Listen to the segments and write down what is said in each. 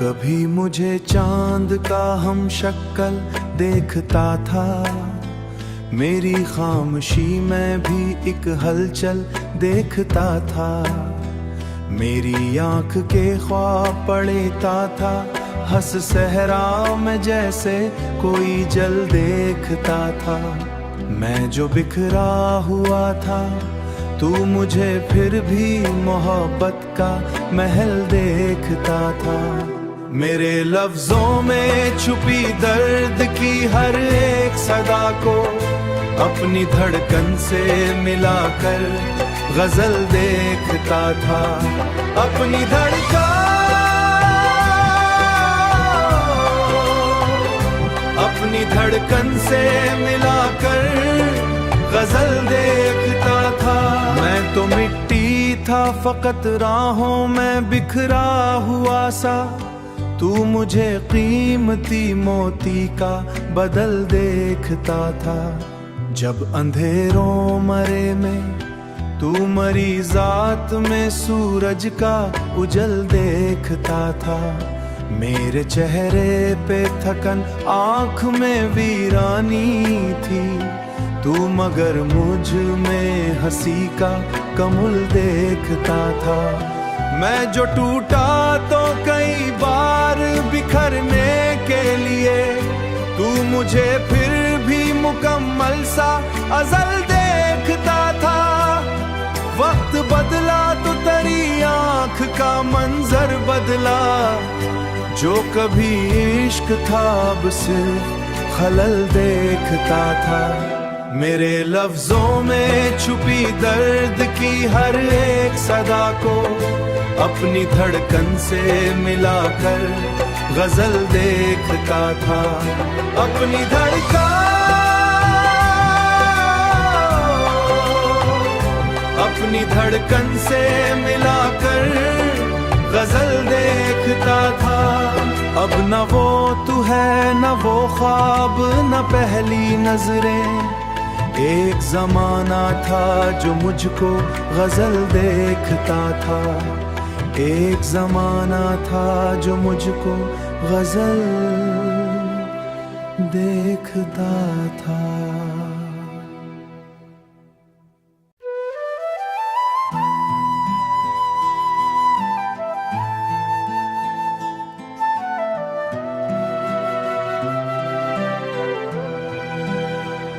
कभी मुझे चांद का हम शक्ल देखता था, मेरी खामोशी में भी एक हलचल देखता था। मेरी आंख के ख्वाब पड़ता था, हंस सहरा में जैसे कोई जल देखता था। मैं जो बिखरा हुआ था, तू मुझे फिर भी मोहब्बत का महल देखता था। मेरे लफ्जों में छुपी दर्द की हर एक सदा को अपनी धड़कन से मिलाकर गजल देखता था। अपनी धड़कन, अपनी धड़कन से मिलाकर गजल देखता था। मैं तो मिट्टी था फकत राहों में बिखरा हुआ सा, तू मुझे कीमती मोती का बदल देखता था। जब अंधेरों मरे में तू मरी जात में सूरज का उजल देखता था। मेरे चेहरे पे थकन, आँख में वीरानी थी, तू मगर मुझ में हंसी का कमुल देखता था। मैं जो टूटा तो कई बार बिखरने के लिए, तू मुझे फिर भी मुकम्मल सा अज़ल देखता था। वक्त बदला तो तेरी आँख का मंजर बदला, जो कभी इश्क था अब सिर्फ खलल देखता था। मेरे लफ्जों में छुपी दर्द की हर एक सदा को अपनी धड़कन से मिलाकर गजल देखता था। अपनी धड़कन, अपनी धड़कन से मिलाकर गजल देखता था। अब न वो तू है न वो ख्वाब न पहली नजरें, एक जमाना था जो मुझको गजल देखता था। एक जमाना था जो मुझको गजल देखता था।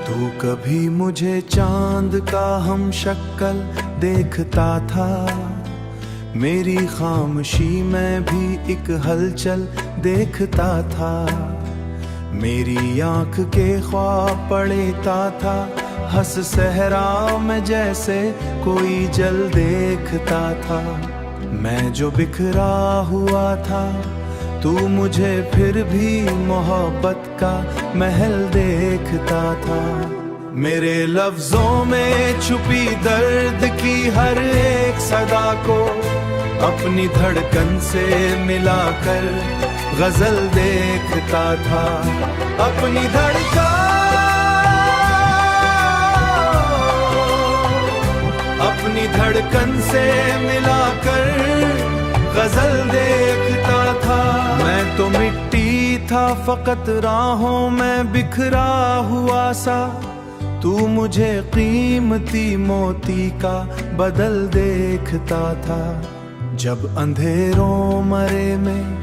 तू कभी मुझे चांद का हम शक्ल देखता था, मेरी खामोशी में भी एक हलचल देखता था। मेरी आंख के ख्वाब पड़ता था, हंस सहरा में जैसे कोई जल देखता था। मैं जो बिखरा हुआ था, तू मुझे फिर भी मोहब्बत का महल देखता था। मेरे लफ्जों में छुपी दर्द की हर एक सदा को अपनी धड़कन से मिलाकर गजल देखता था। अपनी धड़कन, अपनी धड़कन से मिलाकर गजल देखता था। मैं तो मिट्टी था फकत राहों में बिखरा हुआ सा, तू मुझे कीमती मोती का बदल देखता था। जब अंधेरों मरे में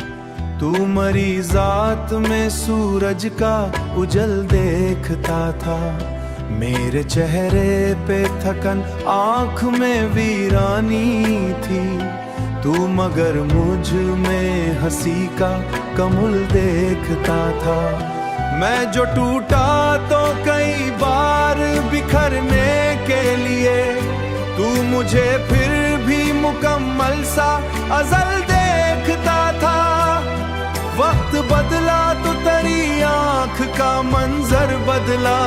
तू मरी जात में सूरज का उजल देखता था। मेरे चेहरे पे थकन, आँख में वीरानी थी, तू मगर मुझ में हंसी का कमुल देखता था। मैं जो टूटा तो कई बार बिखरने के लिए, तू मुझे फिर भी मुकम्मल सा अज़ल देखता था। वक्त बदला तो तेरी आँख का मंजर बदला,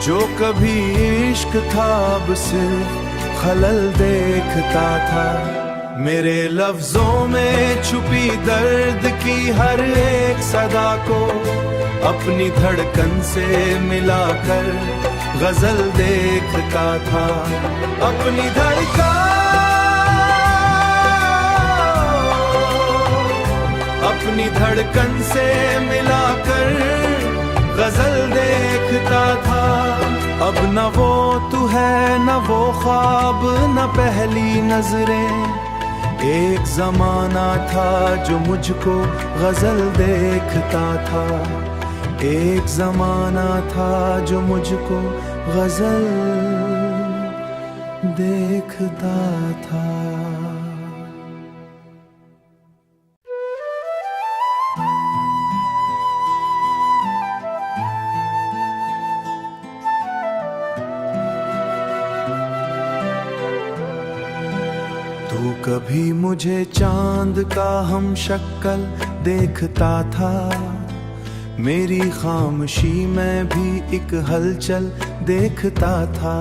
जो कभी इश्क था अब सिर्फ खलल देखता था। मेरे लफ्जों में छुपी दर्द की हर एक सदा को अपनी धड़कन से मिलाकर गजल देखता था। अपनी धड़कन, अपनी धड़कन से मिलाकर गजल देखता था। अब न वो तू है न वो ख्वाब न पहली नजरें, एक जमाना था जो मुझको गजल देखता था। एक जमाना था जो मुझको गजल देखता था। तू कभी मुझे चांद का हम शक्ल देखता था, मेरी खामोशी में भी एक हलचल देखता था।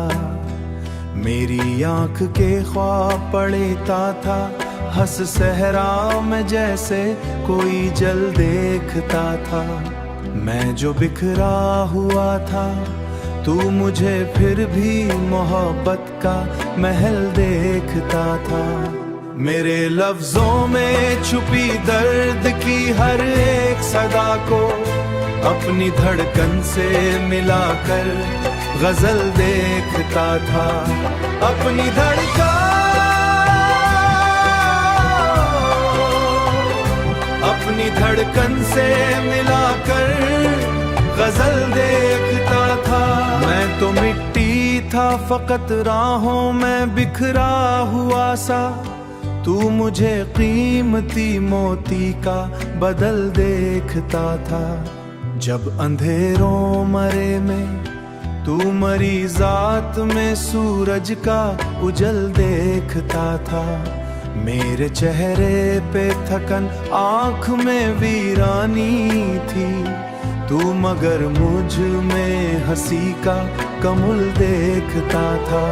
मेरी आंख के ख्वाब पड़ता था, हंस सहरा में जैसे कोई जल देखता था। मैं जो बिखरा हुआ था, तू मुझे फिर भी मोहब्बत का महल देखता था। मेरे लफ्जों में छुपी दर्द की हर एक सदा को अपनी धड़कन से मिलाकर गजल देखता था। अपनी धड़कन, अपनी धड़कन से मिलाकर गजल देखता था। मैं तो मिट्टी था फकत राहों में बिखरा हुआ सा, तू मुझे कीमती मोती का बदल देखता था। जब अंधेरों मरे में तू मरी जात में सूरज का उजल देखता था। मेरे चेहरे पे थकन आँख में वीरानी थी, तू मगर मुझ में हंसी का कमुल देखता था।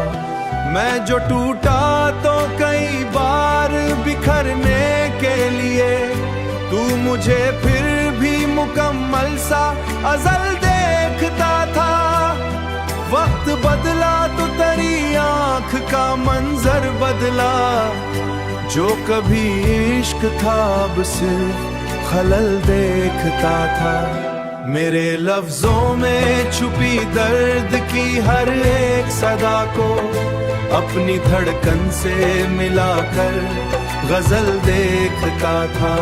मैं जो टूटा तो कई बार बिखरने के लिए, तू मुझे फिर भी मुकम्मल सा अज़ल देखता था। वक्त बदला तो तेरी आँख का मंजर बदला, जो कभी इश्क था अब सिर्फ खलल देखता था। मेरे लफ्जों में छुपी दर्द की हर एक सदा को अपनी धड़कन से मिलाकर गजल देखता था।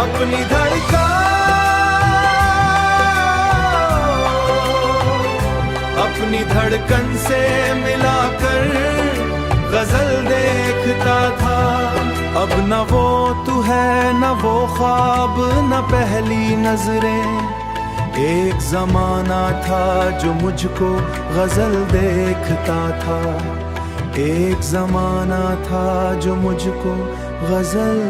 अपनी धड़कन, अपनी धड़कन से मिलाकर गजल देखता था। अब न वो तू है न वो ख्वाब न पहली नजरें, एक जमाना था जो मुझको गजल देखता था। एक जमाना था जो मुझको गजल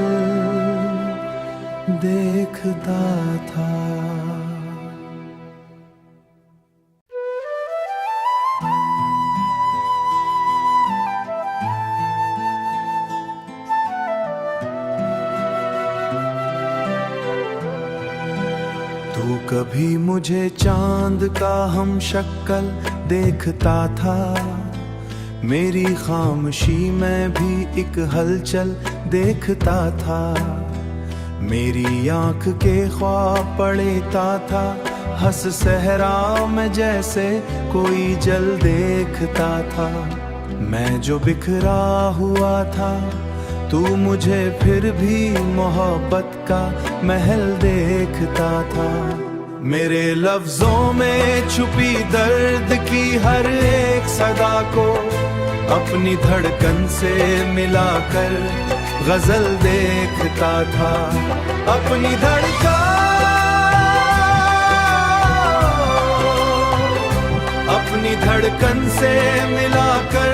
देखता था। तू कभी मुझे चांद का हम शक्ल देखता था, मेरी खामोशी में भी एक हलचल देखता था। मेरी आंख के ख्वाब पड़ता था, हंस सहरा में जैसे कोई जल देखता था। मैं जो बिखरा हुआ था, तू मुझे फिर भी मोहब्बत का महल देखता था। मेरे लफ्जों में छुपी दर्द की हर एक सदा को अपनी धड़कन से मिलाकर गजल देखता था। अपनी धड़कन, अपनी धड़कन से मिलाकर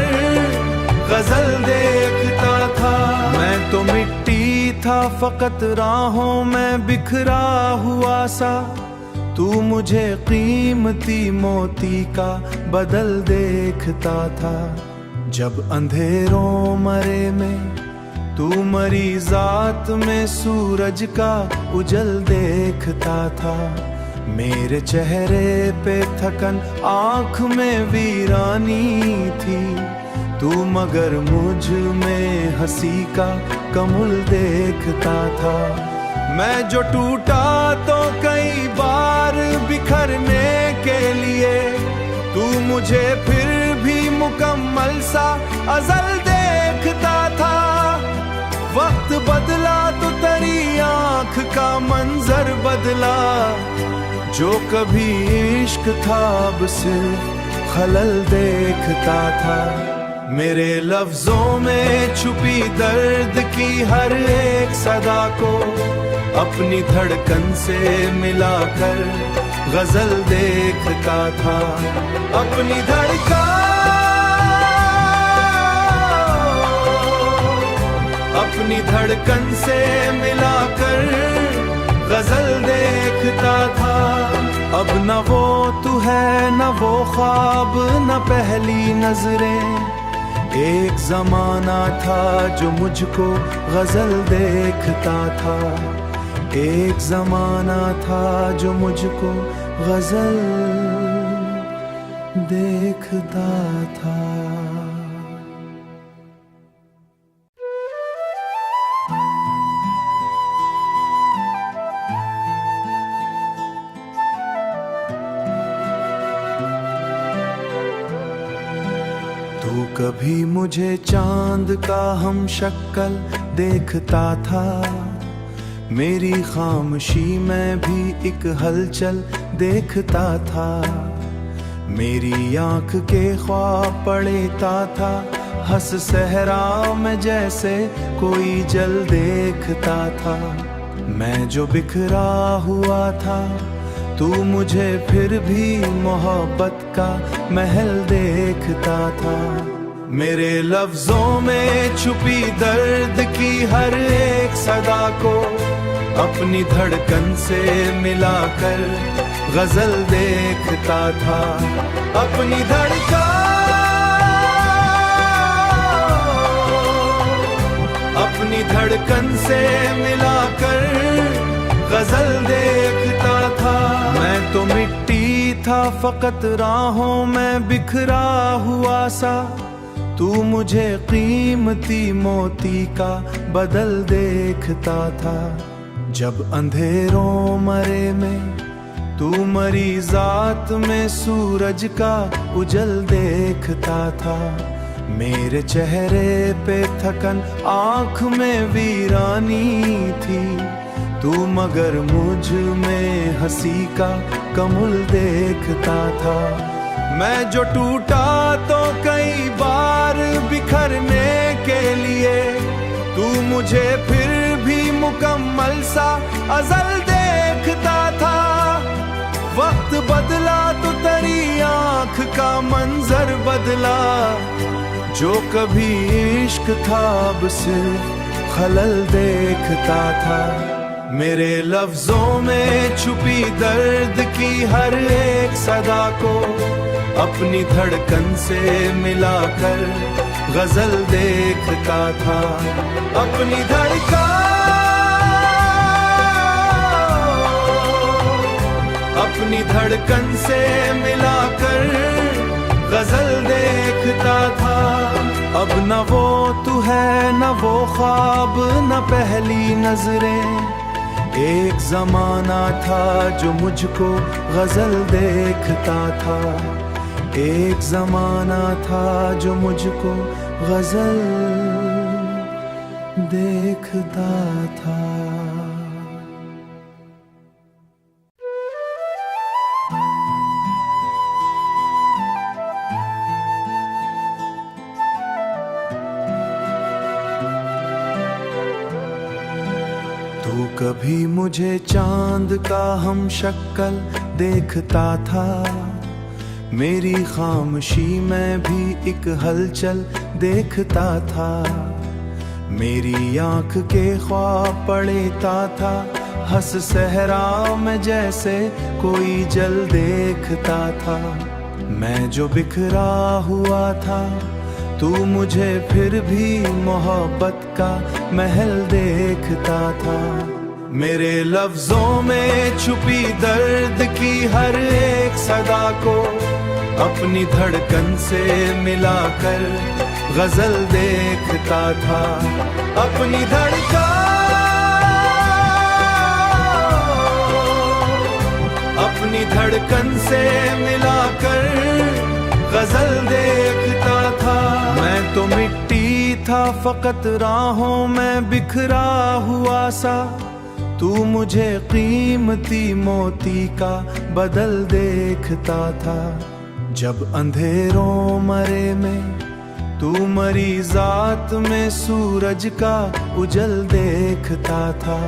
गजल देखता था। मैं तो मिट्टी था फकत राहों में बिखरा हुआ सा, तू मुझे कीमती मोती का बदल देखता था। जब अंधेरों मरे में तू मरी जात में सूरज का उजल देखता था। मेरे चेहरे पे थकन आँख में वीरानी थी, तू मगर मुझ में हंसी का कमुल देखता था। मैं जो टूटा तो कई बार बिखरने के लिए, तू मुझे फिर भी मुकम्मल सा अज़ल देखता था। वक्त बदला तो तेरी आँख का मंजर बदला, जो कभी इश्क था अब सिर्फ खलल देखता था। मेरे लफ्जों में छुपी दर्द की हर एक सदा को अपनी धड़कन से मिलाकर गजल देखता था। अपनी धड़कन, अपनी धड़कन से मिलाकर गजल देखता था। अब न वो तू है न वो ख्वाब न पहली नजरें, एक जमाना था जो मुझको गजल देखता था। एक जमाना था जो मुझको गजल देखता था। तू कभी मुझे चांद का हम शक्ल देखता था, मेरी खामोशी में भी एक हलचल देखता था। मेरी आंख के ख्वाब पड़ता था, हंस सहरा में जैसे कोई जल देखता था। मैं जो बिखरा हुआ था, तू मुझे फिर भी मोहब्बत का महल देखता था। मेरे लफ्जों में छुपी दर्द की हर एक सदा को अपनी धड़कन से मिलाकर गजल देखता था। अपनी धड़कन, अपनी धड़कन से मिलाकर गजल देखता था। मैं तो मिट्टी था फकत राहों में बिखरा हुआ सा, तू मुझे कीमती मोती का बदल देखता था। जब अंधेरों मरे में तू मरी जात में सूरज का उजल देखता था। मेरे चेहरे पे थकन आँख में वीरानी थी, तू मगर मुझ में हंसी का कमुल देखता था। मैं जो टूटा तो कई बार बिखरने के लिए, तू मुझे फिर भी मुकम्मल सा अज़ल देखता था। वक्त बदला तो तेरी आँख का मंजर बदला, जो कभी इश्क था अब सिर्फ खलल देखता था। मेरे लफ्जों में छुपी दर्द की हर एक सदा को अपनी धड़कन से मिलाकर गजल देखता था। अपनी धड़कन, अपनी धड़कन से मिलाकर गजल देखता था। अब न वो तू है न वो ख्वाब न पहली नजरें, एक जमाना था जो मुझको गजल देखता था। एक जमाना था जो मुझको गजल देखता था। तू कभी मुझे चांद का हम शक्ल देखता था, मेरी खामोशी में भी एक हलचल देखता था। मेरी आंख के ख्वाब पड़ता था, हंस सहरा में जैसे कोई जल देखता था। मैं जो बिखरा हुआ था, तू मुझे फिर भी मोहब्बत का महल देखता था। मेरे लफ्जों में छुपी दर्द की हर एक सदा को अपनी धड़कन से मिलाकर गजल देखता था। अपनी धड़कन, अपनी धड़कन से मिलाकर गजल देखता था। मैं तो मिट्टी था फकत राहों में बिखरा हुआ सा, तू मुझे कीमती मोती का बदल देखता था। जब अंधेरों मरे में तू मरी जात में सूरज का उजल देखता था।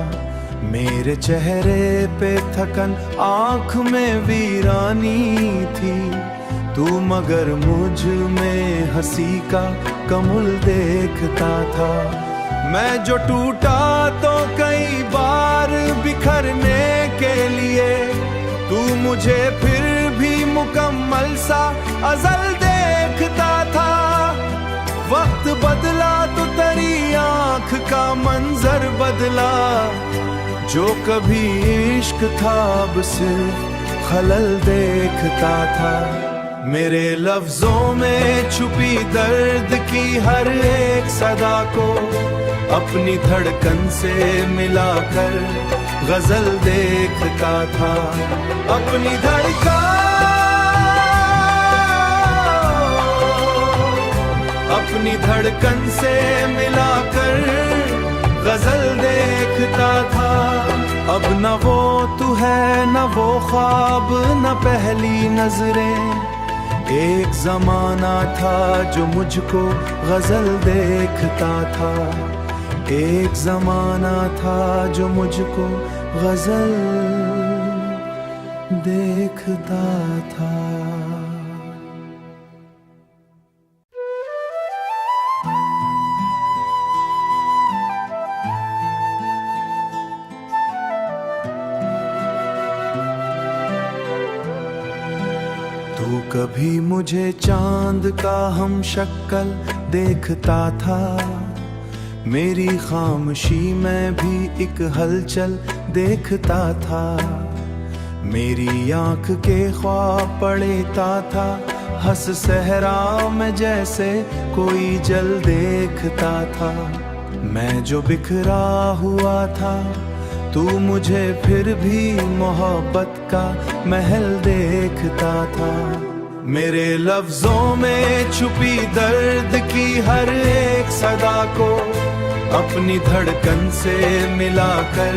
मेरे चेहरे पे थकन आँख में वीरानी थी, तू मगर मुझ में हंसी का कमुल देखता था। मैं जो टूटा तो कई बार बिखरने के लिए, तू मुझे फिर भी मुकम्मल सा अज़ल देखता था। वक्त बदला तो तेरी आँख का मंजर बदला, जो कभी इश्क था अब सिर्फ खलल देखता था। मेरे लफ्जों में छुपी दर्द की हर एक सदा को अपनी धड़कन से मिलाकर गजल देखता था। अपनी धड़कन, अपनी धड़कन से मिलाकर गजल देखता था। अब न वो तू है न वो ख्वाब न पहली नजरें, एक जमाना था जो मुझको गजल देखता था। एक जमाना था जो मुझको गजल देखता था। तू कभी मुझे चांद का हम शक्ल देखता था, मेरी खामोशी में भी एक हलचल देखता था। मेरी आंख के ख्वाब पड़ता था, हंस सहरा में जैसे कोई जल देखता था। मैं जो बिखरा हुआ था, तू मुझे फिर भी मोहब्बत का महल देखता था। मेरे लफ्जों में छुपी दर्द की हर एक सदा को अपनी धड़कन से मिलाकर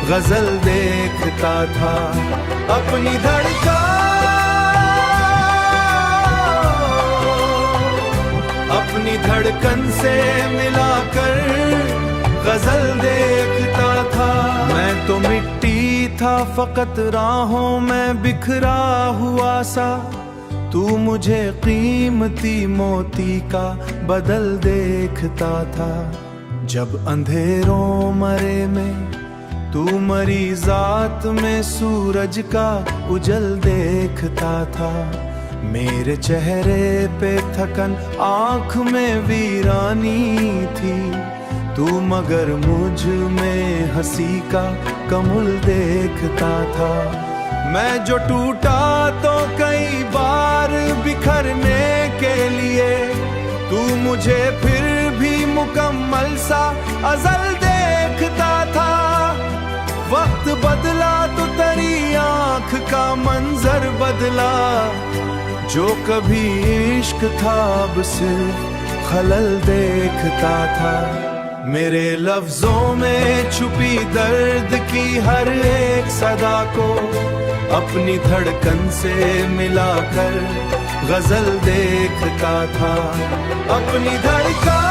गजल देखता था। अपनी धड़कन, अपनी धड़कन से मिलाकर गजल देखता था। मैं तो मिट्टी था फकत राहों में बिखरा हुआ सा, तू मुझे कीमती मोती का बदल देखता था। जब अंधेरों मरे में तू मरी जात में सूरज का उजल देखता था। मेरे चेहरे पे थकन आँख में वीरानी थी, तू मगर मुझ में हंसी का कमुल देखता था। मैं जो टूटा तो कई बार बिखरने के लिए, तू मुझे फिर भी मुकम्मल सा अज़ल देखता था। वक्त बदला तो तेरी आँख का मंजर बदला, जो कभी इश्क था अब सिर्फ खलल देखता था। मेरे लफ्जों में छुपी दर्द की हर एक सदा को अपनी धड़कन से मिलाकर गजल देखता था। अपनी धड़कन,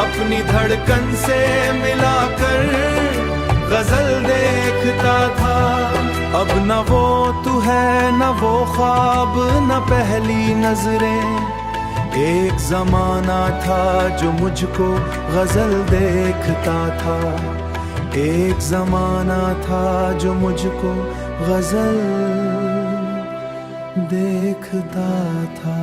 अपनी धड़कन से मिलाकर गजल देखता था। अब न वो तू है न वो ख्वाब न पहली नजरें, एक जमाना था जो मुझको गजल देखता था। एक जमाना था जो मुझको गजल देखता था।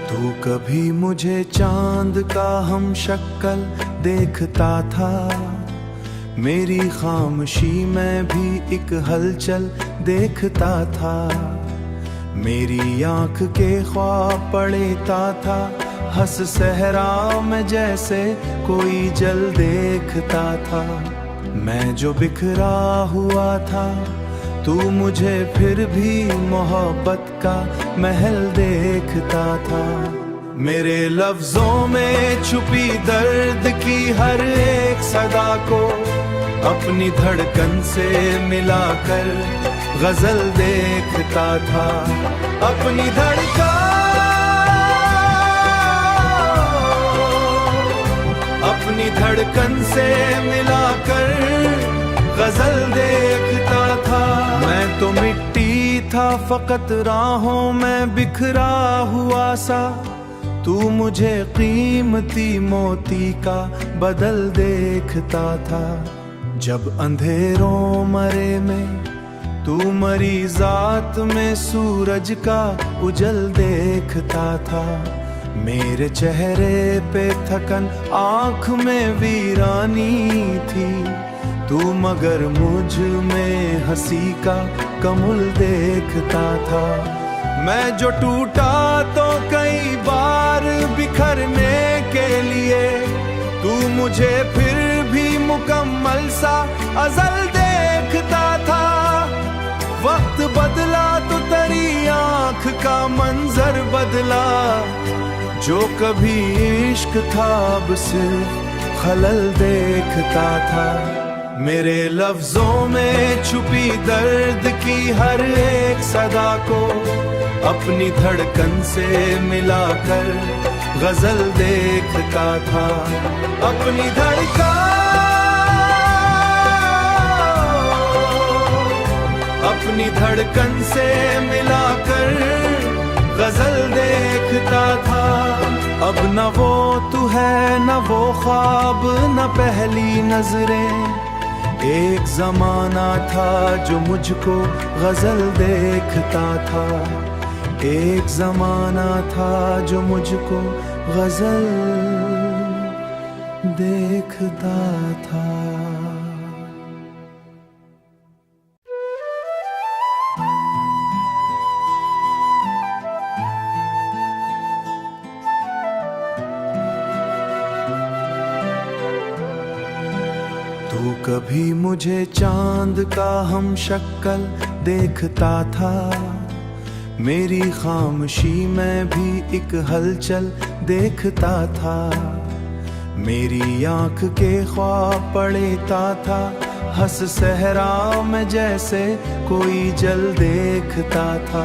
तू कभी मुझे चांद का हम शक्ल देखता था, मेरी खामोशी में भी एक हलचल देखता था। मेरी आंख के ख्वाब पड़ता था, हंस सहरा में जैसे कोई जल देखता था। मैं जो बिखरा हुआ था, तू मुझे फिर भी मोहब्बत का महल देखता था। मेरे लफ्जों में छुपी दर्द की हर एक सदा को अपनी धड़कन से मिलाकर गजल देखता था। अपनी धड़कन, अपनी धड़कन से मिलाकर गजल देखता था। मैं तो मिट्टी था फकत राहों में बिखरा हुआ सा, तू मुझे कीमती मोती का बदल देखता था। जब अंधेरों मरे में तू मरी जात में सूरज का उजल देखता था। मेरे चेहरे पे थकन, आँख में वीरानी थी, तू मगर मुझ में हंसी का कमुल देखता था। मैं जो टूटा तो कई बार बिखरने के लिए, तू मुझे फिर भी मुकम्मल सा अज़ल देखता था। वक्त बदला तो तेरी आँख का मंजर बदला, जो कभी इश्क था अब सिर्फ खलल देखता था। मेरे लफ्जों में छुपी दर्द की हर एक सदा को अपनी धड़कन से मिलाकर गजल देखता था। अपनी धड़कन, अपनी धड़कन से मिलाकर गजल देखता था। अब न वो तू है न वो ख्वाब न पहली नजरें, एक जमाना था जो मुझको गजल देखता था। एक जमाना था जो मुझको गजल देखता था। तू कभी मुझे चांद का हम शक्ल देखता था, मेरी खामोशी में भी एक हलचल देखता था। मेरी आंख के ख्वाब पड़ता था, हंस सहरा में जैसे कोई जल देखता था।